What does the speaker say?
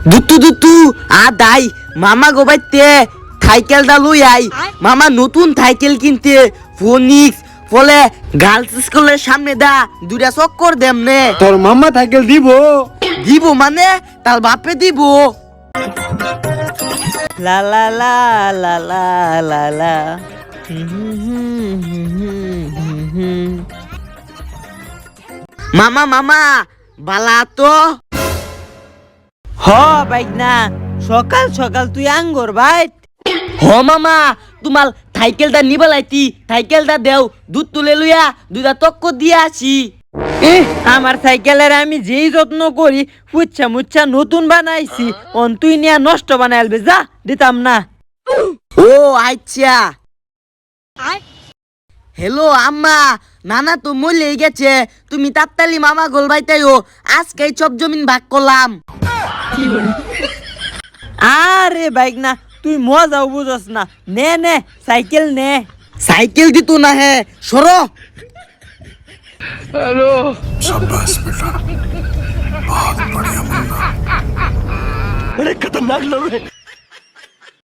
দুতু দুতু দাই মামা গোবাইতে সাইকেলটা লই আই। মামা নতুন সাইকেল কিনতে ফোনিক্স ফলে গার্লস স্কুলের সামনে দা দুটা চক্কর দেমনে। তোর মামা সাইকেল দিব মানে তার বাপে দিব। লা লা লা লা লা লা লা মামা মামা বালা তো হ বাইক না সকাল সকাল তুই আঙ্গর ভাই। হ মামা তোমার সাইকেলটা নিবালাইতি সাইকেলটা দেও দুধ তুলে লইয়া দুইটা তক্ক দিয়ে আসি। আমার সাইকেলের আমি যেই যত্ন করি পুচ্ছা মুচ্ছা নতুন বানাইছি তুই নিয়া নষ্ট বানাইলবে যা দিতাম না। ও আচ্ছা। হ্যালো আম্মা নানা তো মরেই গেছে তুমি তাড়াতাড়ি মামা গোলবাইতাইও আজকে সব জমিন ভাগ করলাম। আরে বাইক না তুই মজাও বুঝস না। নে নে সাইকেল নে। সাইকেল দিত না হে সরো। हेलो शाबाश बेटा बहुत बढ़िया मुन्ना बड़े खतरनाक लोग हैं।